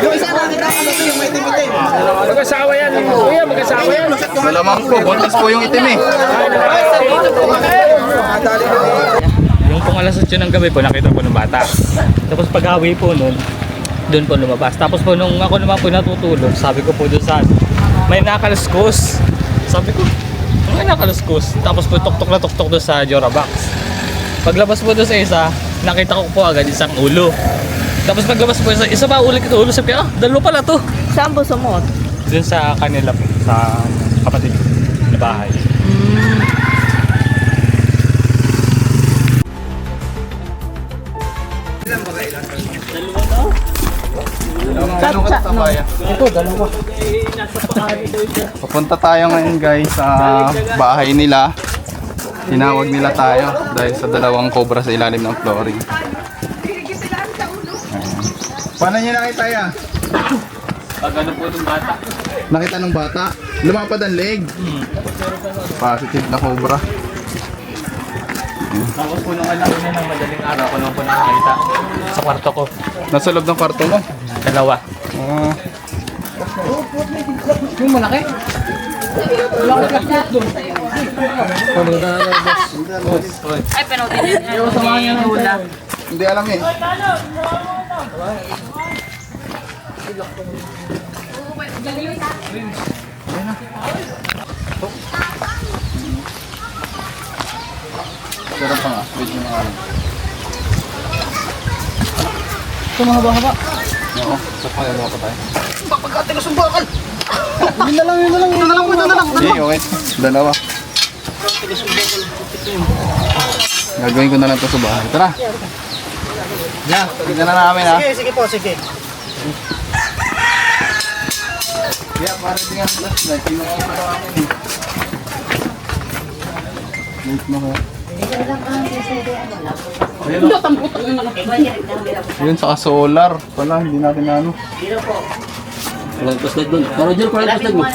Yung isa nakita ko ano yung may itim-itim. Mag-asawa yan. Kuya, mag-asawa yan. Malamang po, buntis po yung itim eh. Yung pong alas 8 ng gabi po, nakita po ng bata. Tapos pag-awi po nun, doon po lumabas. Tapos po nung ako naman po natutulog, sabi ko po doon sa may nakaluskos. Sabi ko, may nakaluskos. Tapos po tuktok na tuktok doon sa Jora Box. Paglabas po doon sa isa, nakita ko po agad isang ulo. Tapos paglabas po isa ba ulit ito ulo, sabi dalawa pala to. Saan po sumot? Doon sa kanila po, sa kapatid na bahay. Ito, dalawa. Papunta tayo ngayon guys sa bahay nila. Tinawag nila tayo dahil sa dalawang cobra sa ilalim ng flooring. Ayan. Paano niya nakita yan? Pag ano po itong bata. Nakita ng bata? Lumapad ang leg. Positive na cobra. Tapos po nung anak niya ng madaling araw ko nung po nakakita sa kwarto ko. Nasa loob ng kwarto mo? Dalawa. Yung malaki? Ay, pero hindi hula. Hindi alam eh. Sarap pa nga. Wait nyo nga. Ito mga haba-haba. Oo. Sa pangalawa pa tayo. Papagkatilos ang bakal. Yun na lang. Hindi, okay. Dalawa. Gagawin ko na lang ito sa bahay. Tara. Yan. Tignan na namin ha. Sige po, sige. Yeah, para din ang flashlight. Tingnan ko pa namin eh. Wait mo kaya. Yun saka solar. Wala, hindi natin na ano. Walang flashlight doon. Pero dyan, parang flashlight mo.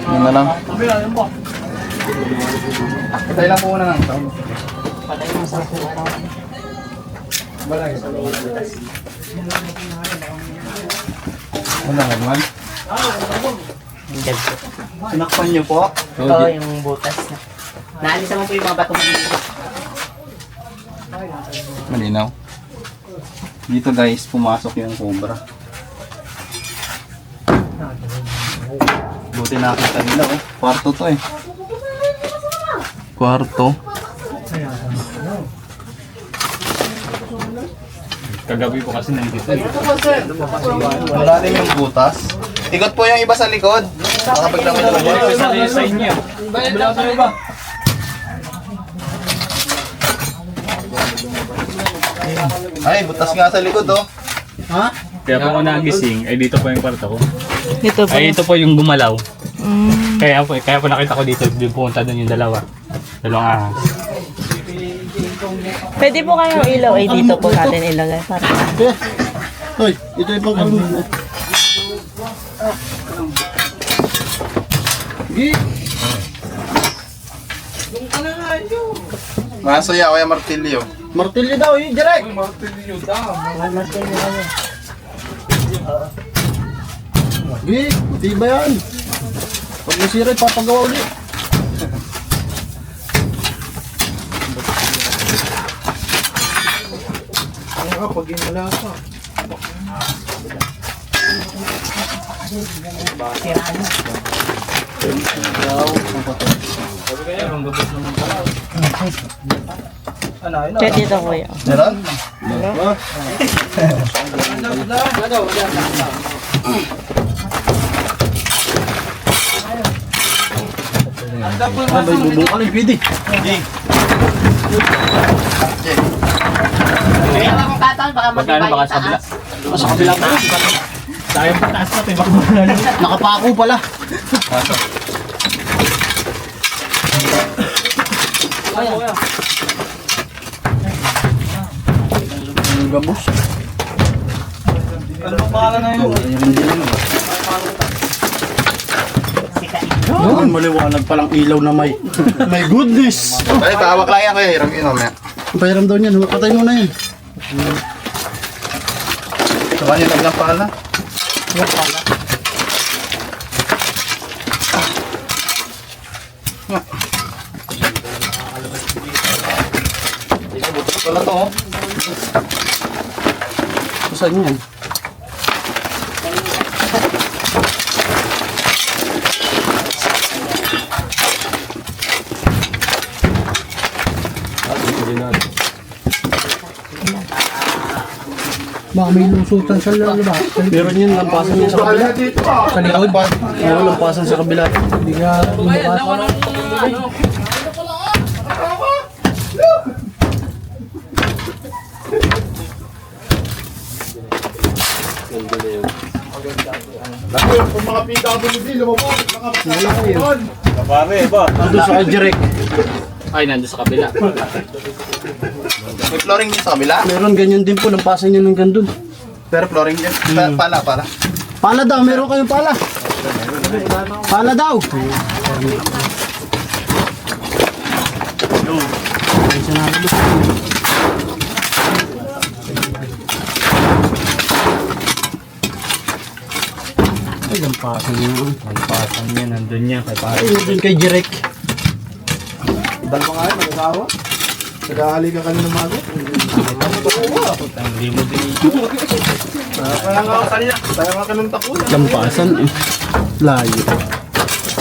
Yun na lang. Patay lang po muna lang. Patay mo sa puto. Wala naman. Sinakpan niyo po? Ito yung butas na. Naalisan mo po yung mga batong dito. Malinaw. Dito guys, pumasok yung cobra. Buti nakita nila oh. Kwarto to eh. Kwarto. Kagabi po kasi nandito. Wala din yung butas. Ikot po yung iba sa likod. Nakapaglaman naman yun. Isa rin sa inyo. Ay, butas nga sa likod oh. Ha? Kaya po ako nagising, ay dito po yung kwarto ko. Dito po. Ay ito po yung gumalaw. Kaya po nakita ko dito, yung pumunta doon yung dalawa. Dalawang ahas. Pwede po kayong ilaw ay dito po natin ilagay. Para. Hoy, ito yung pang-ano. Masaya kaya martilyo. Martilyo daw, yun, direct. Gi, di ba yan? Pag nasira, papagawa ulit. Pag wala pa. Check dito po yun. Meron? May bubukal yung pwede. Magkano baka sa kabila? Sa kabila pa rin. Sayang pataas natin, baka wala. Nakapako pala. Ang gabos. Ano pa pala na yun? Noon, maliwanag palang ilaw na may. My goodness! Ay, tawag lang yan kayo. Hiram yun mamaya. Pahiram daw niyan, patay mo na yun. Sa kanya lang ng pala. Wala to oh. Saan yan? Baka may lusutan sa lalo ba? Pero yun, lampasan niya sa kabila. Sa likod ba? Oo, lampasan sa kabila. Hindi nga lumabas. Ando sa Jerek. Ay, nandun sa kabila. May flooring din sa kabila. Meron ganyan din po, lampasan niya ng gandun. Pero flooring din. Pala. Pala daw, meron kayong pala. Pala daw. Ay, sinabi mo. Ay, lampasan niya. Lampasan niya, nandun niya. Kay pare. Ay, nandun kay Jerek. Dalawa nga yun, mag-asawa. Nag-aali ka kanina mago. Hindi mo din. Kaya nga ako kanina. Kaya nga kanong takula. Lampasan eh. Layo.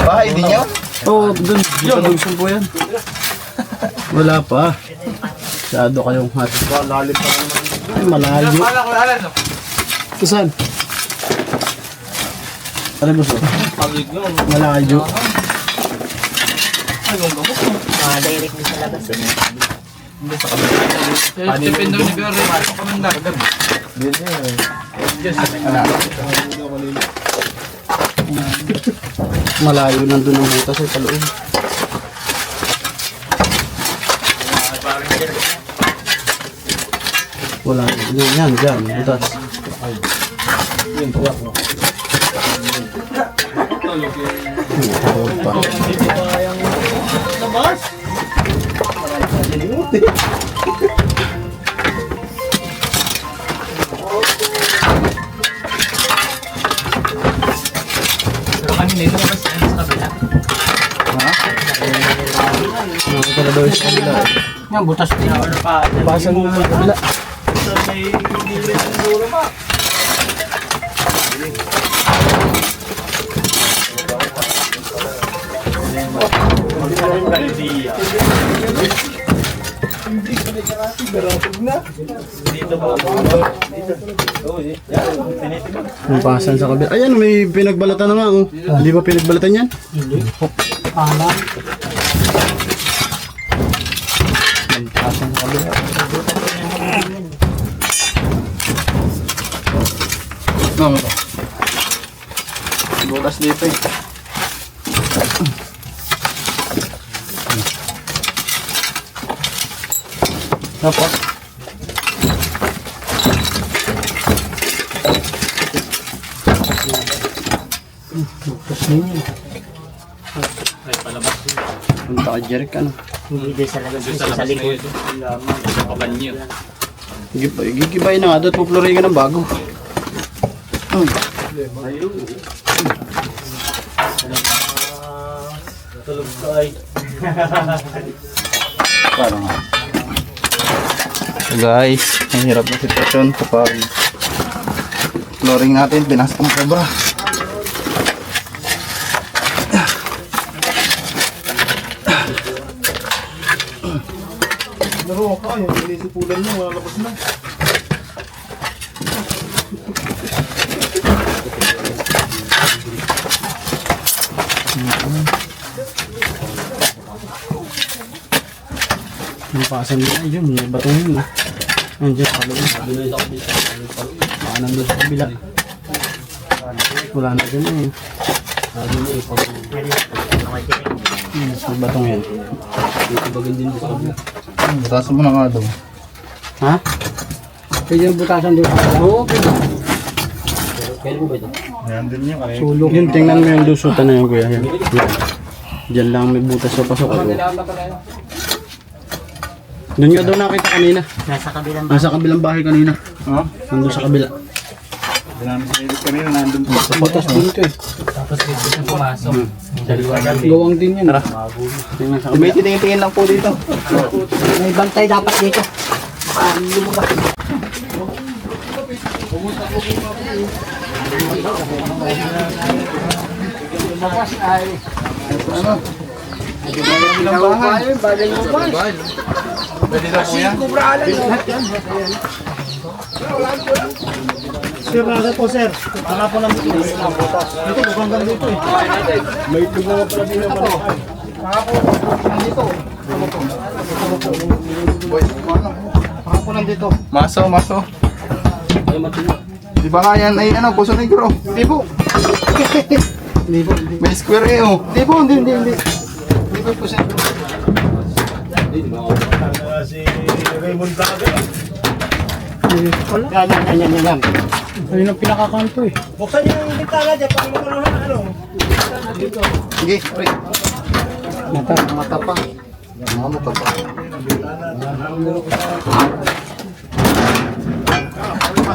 Bahay din nyo? Oo, dun. Dito po yan. Wala pa. Masyado kayong hot. Lalim pa naman. Ay, malayo. Kala ko, alam no? Saan? Ano ba siya? Malayo. Direct din sa labas. Depende ni Gary. Pasok kami na. Malayo nandun ang butas sa loob. Wala. Yan, dyan. Butas. Pero kanina, ito naman sa kabila. Nakakala daw sa kabila. Yan, butas din. Basan mo sa kabila. May basan sa kabila. Ayan, may pinagbalatan na nga. Oh. Hindi ba pinagbalatan yan? Basan sa kabila. No. Bukas dito eh. Apa? Punta ka Jerek ano? Hindi din sa labas. Sa likod. Sa kabanyo. Gigibayin na nga doon. Puplurin ka ng bago. Parang nga. So guys, ang hirap na sitwasyon kapag flooring natin, pinasok ang cobra. Laro ka, yung nilisipulan mo, lalabas na. Yung pasan nila yun. May batong yun. Andiyan sa loob. Baka nandun sa kabila. Wala na dyan eh. May batong yan. Butasan mo na nga daw. Ha? Pwede yung butasan doon sa kabila? Oo, pwede. Sulok. Yun, tingnan mo yung lusutan na yun, kuya. Yan. Diyan lang may butas sa pasok. Doon nga daw nakita kanina. Nasa kabilang Nasa kabilang bahay kanina. Ha? Nandun sa kabila. Hindi namin sinilip kami na nandun po. Butas din ito eh. Tapos dito siya pumasok. Dalawa kami. Gawang din yan. Tara. Tingnan sa May tingin lang po dito. May bantay dapat dito. Pwede na po yan. Sir, nasa po sir. Wala po namin ito. Ito, mukhang ganda ito eh. May itlog naman pala din naman. Baka po nandito. Maso. Di ba nga yan ay ano, Puso Negro? Hindi po. Hindi po, hindi. May square eh oh. Hindi po, hindi. Hindi po po sir. Si Raymond Daga. Yan. Ayun ang pinakakanto eh. Buksan niyo yung bintana dyan para makuluhan ano. Sige, wait. Mata pa. Mata pa.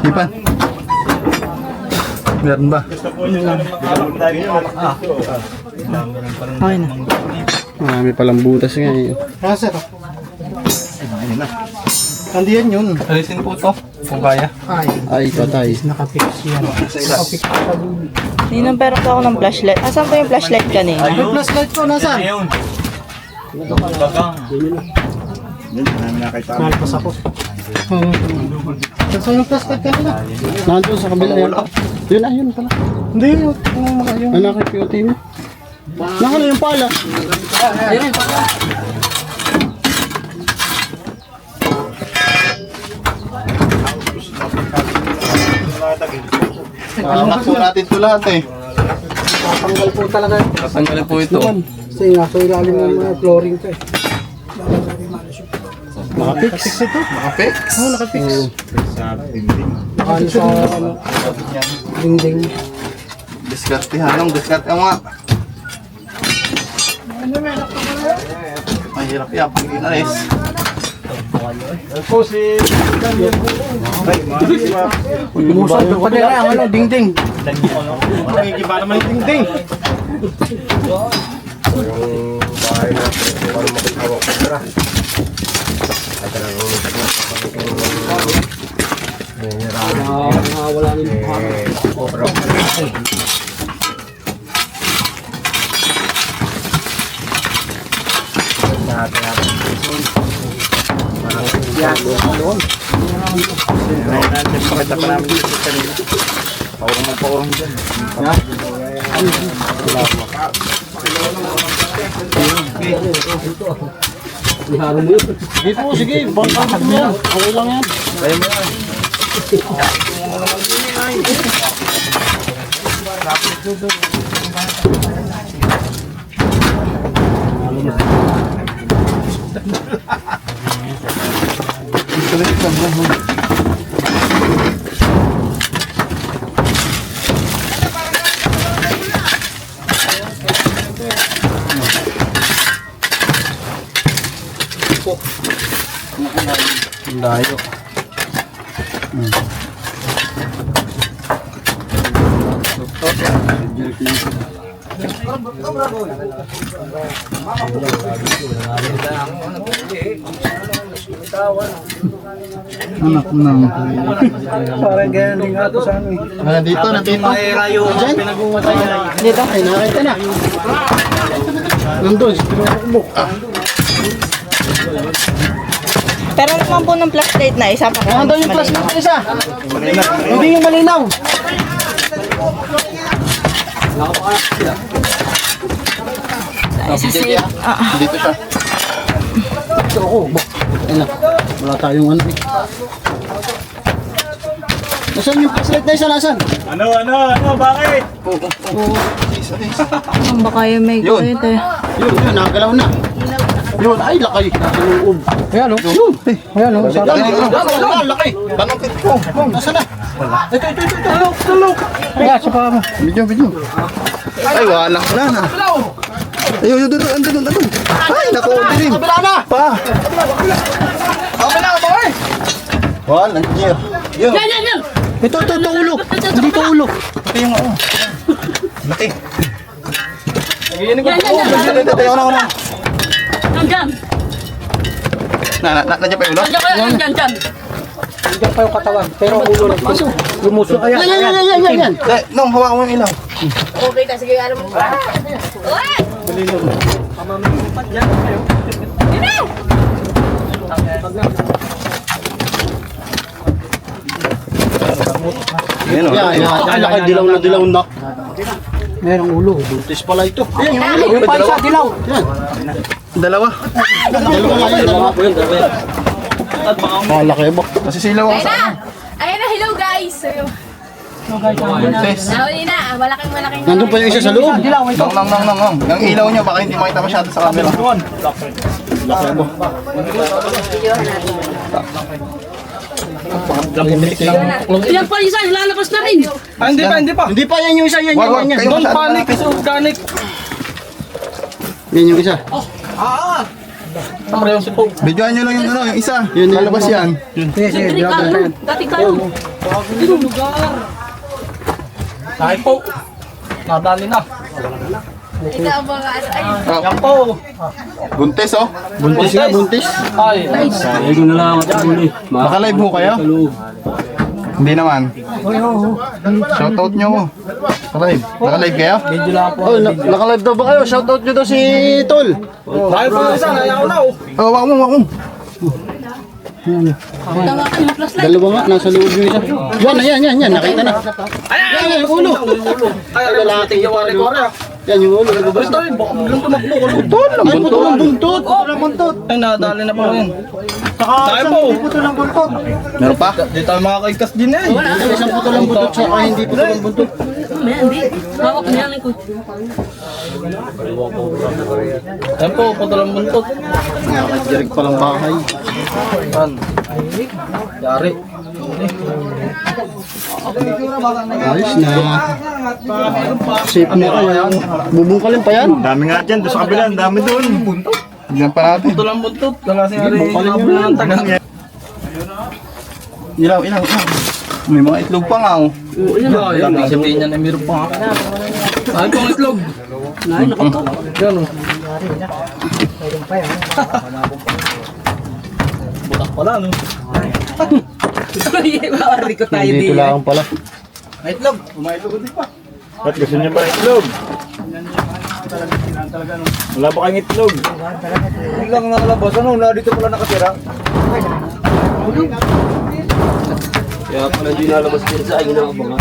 Ipan. Meron ba? Ay na. Marami palang butas nga eh. Kaya sir. Nandiyan yun. Alisin po to, kung kaya. Ay, patay. Nakapix yan. Ninong, pero ako ng flashlight. Asan po yung flashlight kanina? Yung flashlight ko, nasaan? Nalpas ako. Saan yung flashlight kanina? Nandun sa kabila yan. Yun, ayun pala. Hindi, yung Anak kay POT mo. Nakala yung pala. Angat po natin ito lahat eh. tanggal po talaga. Tatanggalin po ito. Kasi nga, sa ilalim ng mga flooring ko eh. Nakapix ito? Nakapix. Oo, nakapix. Nakano sa ano, dingding. Diskartehan lang, diskarte nga. Mahirap yan, pag inalis. Po si Daniel po. Musal pa din ang ano, dingding. Nagigiba naman yung dingding. Wala nila. Pakita pa namin dito sa kanila. Paurang dyan. Dito, sige. Bangkang mo yan. Okay lang yan. Kaya mo yan. Layo. Anak ng... Parang ganyan din nga ito sa ano eh. Nandito. Dito? Ay, nakita na. Nandun, pinukbuk. Pero naman po ng flashlight na isa pa. Nandun yung flashlight na isa. Hindi yung malinaw. Isa sa Dito siya. Ito ako. Ayun na. Wala tayong ano eh. Nasaan yung flashlight na isa? Nasaan? Bakit? baka yung may Yun. kuwit eh. Yun, nakagalaw na. Yun, ay lakay. Nasa loob. Ayan o. Yun. Ayan o. Laki. Tanongkit ko. Nasaan na? Tulog. Kaya, sa pa mo. Video. Ay, wala na. Ayun, andun. Ay, naku, dilim. Kabila na. Pa. Wala, nandiyan. Yun. Yan. Ito, ulo. Dito ulo. Ito yung ano. Laki. Yan. Ito, ako na. Diyan. Nandiyan pa yung ulo? Diyan. Diyan pa yung katawan. Pero ang ulo nagpaso. Lumuso. Ayan. Nung hawakan mo yung ilaw. Okay na, sige, alam mo. Yan o. Yan. Laki, dilaw na. Merong ulo. Buntis pala ito. Ayan yung ulo. Yung pa isa, dilaw. Yan. Dalawa. Dalawa. Malaki ba? Kasi silaw ako sa ano. Ayan na, hello guys. Buntis. Nahuli na, malaking. Nandun pa yung isa sa loob. Nang. Yung ilaw nyo, baka hindi makita masyado sa camera. Yan pa isa, lalabas na rin. Hindi pa yan yung isa. Yan Wag, yan. kayo masyado. Organic. Yan yung isa. Videoan nyo lang yung ano, yung isa. Yun, yun. Lalabas yan. Dati kayo. Dahil po. Nadali na. Ito ang mga ano. Ay, Yan po. Buntis oh. Buntis nga, buntis. Ay. Ay, ko na lang ako muli. Naka-live mo kayo? Hindi naman. Shoutout nyo ko. Naka-live. Naka-live kayo? Oh, naka-live daw ba kayo? Shoutout nyo daw si Tol. Dahil po isa. Nayaw na oh. Oh, wak mo. Tama ka yung flashlight. Dalawa nga, nasa loob yung isa. Yan. Nakita na. Yan, yung ulo. Ay, lalaki. Yawari ko rin. Yan yung ulo. Ito rin. Baka biglang tumakbo ko. Ay, putol ang buntot. Ay, nadali na po rin. Dahil po. Meron pa? Di tayo makakaikas din eh. Isang putol ang buntot, saka hindi putol ang buntot. Hindi. Hawak niya lang ko. Yan po, patulang buntot. Nakakajirig palang bahay. Yan. Yari. Ayos na. Safe na kayo. Bubungkalin pa yan. Dami nga dyan, doon sa kabila, ang dami doon. Tignan pa natin. Patulang buntot. Wala si Yari. Nakabula ng taga. Ilaw. May mga itlog pa nga oh. Yan. Sabihin niya na meron pa. Ay, pang itlog. Yan o. Butak pala no. Mawari ko tayo Dito lang pala. May itlog. May itlog din pa. At gusto niya ba itlog? Wala pa kayong itlog. Biglang nakalabas. Ano? Dito pala nakatira. Kaya pala di nalabas din sa akin na mga.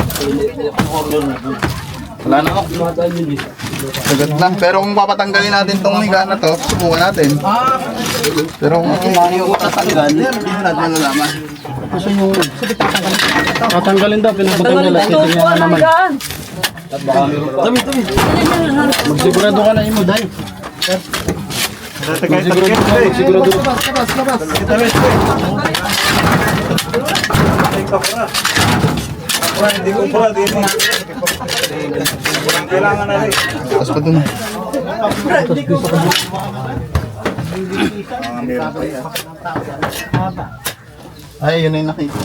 Wala na ako. Sagat na. Pero kung papatanggalin natin tong higa na to, subukan natin. Pero kung hindi yung tatanggal, hindi mo natin malalaman. Kasi yung tatanggalin daw, pinapatanggal at ito niya naman. Magsigurado ka na imo, Day. Magsigurado ka. Hindi ko pala din. Kailangan na rin. Tapos pa dun. Ay, yun na yung nakita.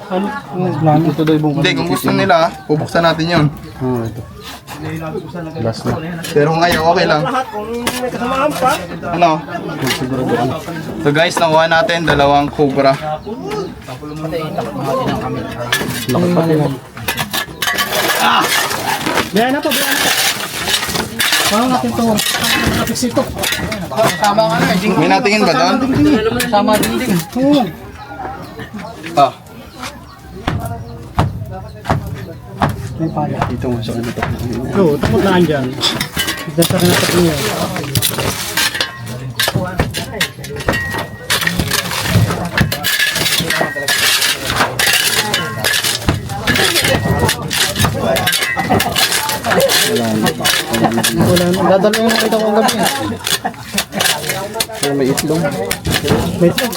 Ito daw yung Hindi, kung gusto nila, bubuksan natin yun. ito. Last na. Pero kung ngayon, okay lang. Ano? So guys, nakuha natin dalawang cobra. Biyahin na po. Parang natin ito. Napix ito. May natingin ba doon? Sama din din. Ah. May pala. Dito nga sa kanito. Oo, takot na andyan. Dasa ka na sa niya. Wala na. Dadalo yung nakita ko ang gabi. Pero may itlog. May itlog?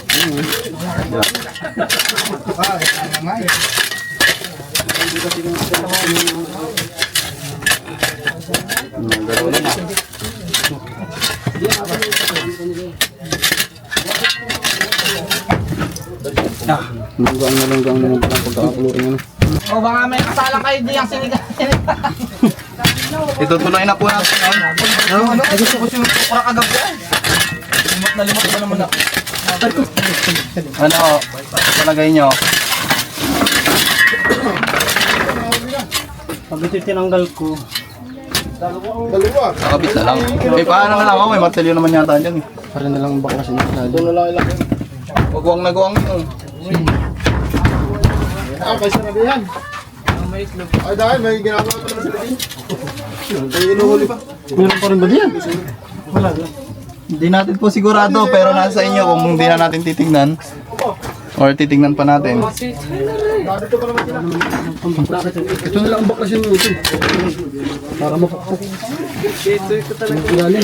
Lunggang na lang pagkakakulorin ano. O baka may kasala kayo diyang sinigang. Itutuloy na po natin yan. Ano? Gusto ko siya para kagabi ay. Limot na limot ba naman ako. Ano, palagay nyo? Pag ito tinanggal ko, Nakabit na lang. Eh, paano na lang ako? May martelyo naman yata dyan eh. para na lang baklasin ng lalo. Doon na lang ilaki. Guwang na guwang yun. Kaysa na yan. Ay dahil may ginagawa pa naman sila din. May inuhuli pa. Meron pa rin ba diyan? Wala. Hindi natin po sigurado, pero nasa inyo kung hindi na natin titignan. Or titignan pa natin. Dito pa naman sila. Ito na lang ang baklasin mo ito. Para mapakpok. Yung ilalim.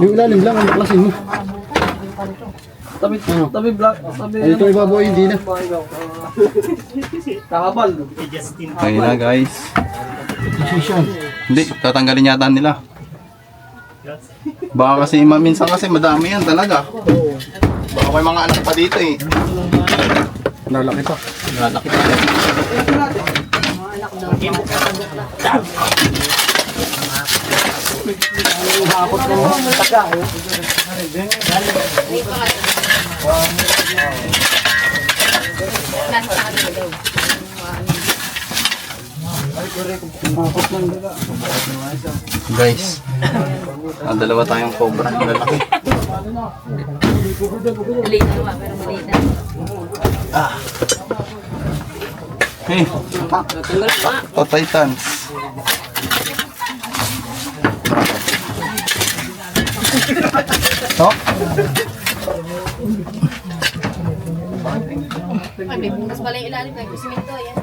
Yung ilalim lang ang baklasin mo. Tabi black. Ay, ito ibabaw hindi na. Ayun na guys. Position. Hindi, tatanggalin yata nila. Baka kasi minsan kasi madami yan talaga. Baka may mga anak pa dito eh. Lalaki pa. Guys, dalawa tayong cobra. Lalaki. Hey, oh, Titans. Oh, Ay, may bunas pala yung ilalim. May kusimento, yan.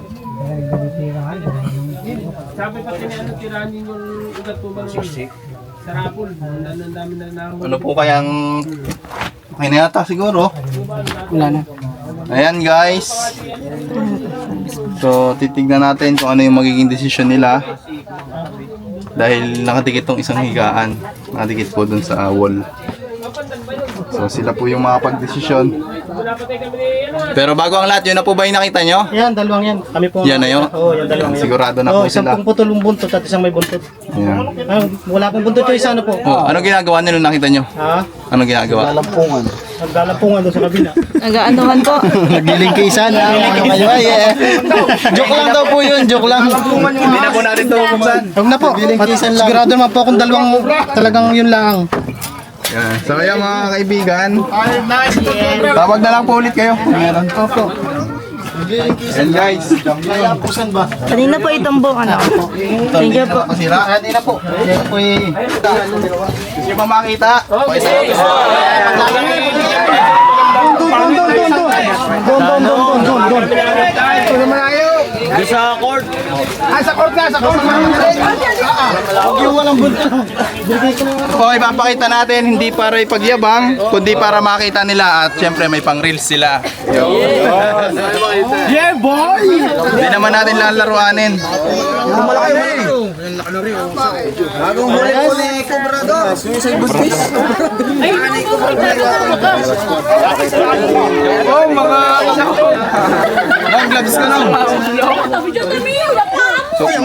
Sabi pati ni ano, tiranin yung ugat po ba sa rapol. Ang dami na nakahuli. ano po kayang... Okay na yata siguro. Wala na. Ayan guys. So titignan natin kung ano yung magiging desisyon nila. Dahil nakadikit tong isang higaan. Nakadikit po dun sa wall. So sila po yung makapag-desisyon. Pero bago ang lahat, yun na po ba yung nakita nyo? Yan, dalawang yan. Kami po. Yan na yun? Oo, yan dalawang yan. Sigurado na po sila. Isang putol yung buntot at isang may buntot. Ayan. Wala pong buntot yung isa ano po. Oh, ano ginagawa nyo nung nakita nyo? Ha? Ano ginagawa? Lampungan. Naglalampungan doon sa kabila. Nag-aanuhan po. Naglilingkisan. Joke lang daw po yun, joke lang. Hindi na po natin ito buksan. Huwag na po. Sigurado naman po kung dalawang talagang yun lang. Yan. So kaya mga kaibigan, tawag na lang po ulit kayo. Meron. Opo. And guys, Pusan ba? Kanina po itong buong ano. Thank you po. kasira. Hindi na po. Hindi na po Gusto nyo ba makita? Doon sa court. Ay, sa court ka, sa court. Huwag yung walang buntot. So ipapakita natin hindi para ipagyabang, kundi para makita nila at syempre may pang reels sila. Yeah, boy! Hindi naman natin lalaruanin. Bagong huli po ni Cobrador. Suicide Bustis. Oh, mga long gloves ka lang.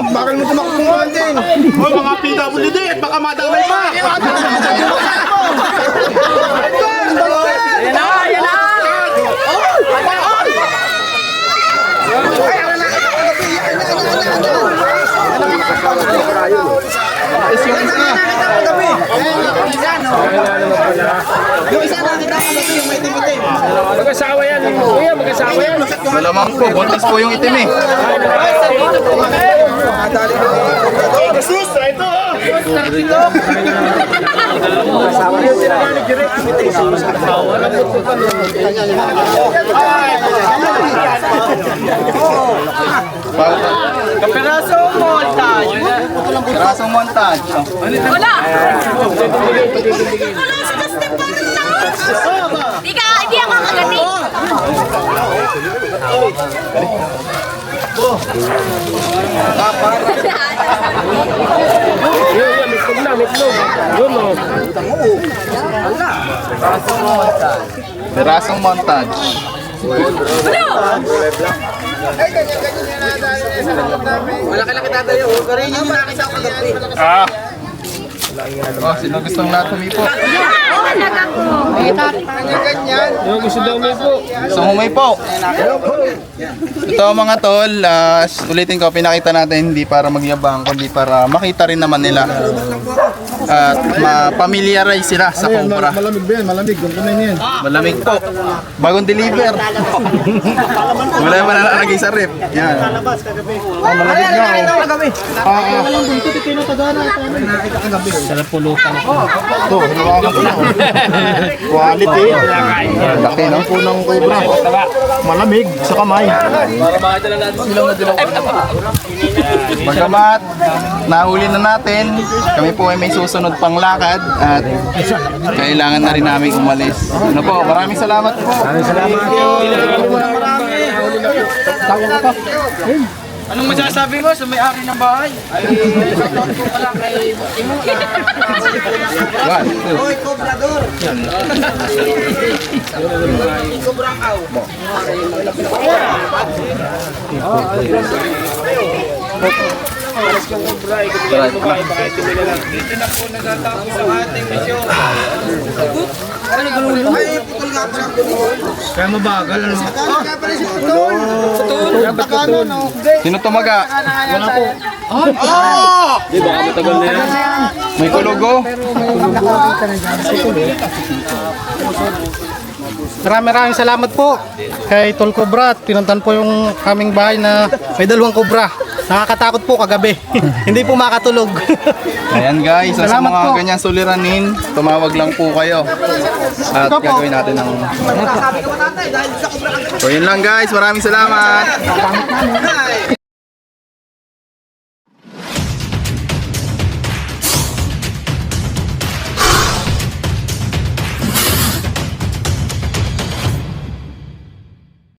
Bakal mo tumakbuhan din. Oh, mga PWD, baka madamay pa. Yan na, yan na. Mag-asawa yan. Kuya, mag-asawa yan. Malamang po, buntis po yung itim eh. Jesus, ito. Kapirasong montage. Karasong montage. Wala! Hindi ako kagati. Karasong montage. Malaki-laki tatay. Pero yun yung nakita ko kagabi. Oh, sino gustong lahat humipo? Yung gusto daw may po. So humipo. Ito mga tol, ulitin ko, pinakita natin hindi para magyabang, kundi para makita rin naman nila. At ma-familiarize sila sa Cobra. Malamig ba yan? Malamig. Ganun yan. Malamig po. Bagong deliver. Wala naman nakalagay sa rep. Yan. Malamig na. Nakita ko kagabi. Walang dito. Ito yung natagana. Nakita kagabi. Sarap pulutan ako. Ito, hawakan ko na. Quality. Laki ng punang Cobra. Malamig sa kamay. Bagamat nahuli na natin, kami po ay may susunod pang lakad at kailangan na rin namin umalis. Ano po, maraming salamat po. Anong masasabi mo sa may-ari ng bahay? One, two. Hoy, Cobrador! Sobrang aw. Dito na po natatapos ang ating misyon. Ay, putol nga pala. Kaya mabagal. Ano? Sino tumaga? Wala po. May kulugo? Maraming salamat po kay Tol Cobra at pinuntan po yung kaming bahay na may 2 cobra. Nakakatakot po kagabi. Hindi po makatulog. Ayan guys, sa Salamat mga po. ganyan suliranin, tumawag lang po kayo. At Ito po. gagawin natin ng... Sabi ko tatay, dahil sa Cobra kagabi. So yun lang guys, maraming salamat.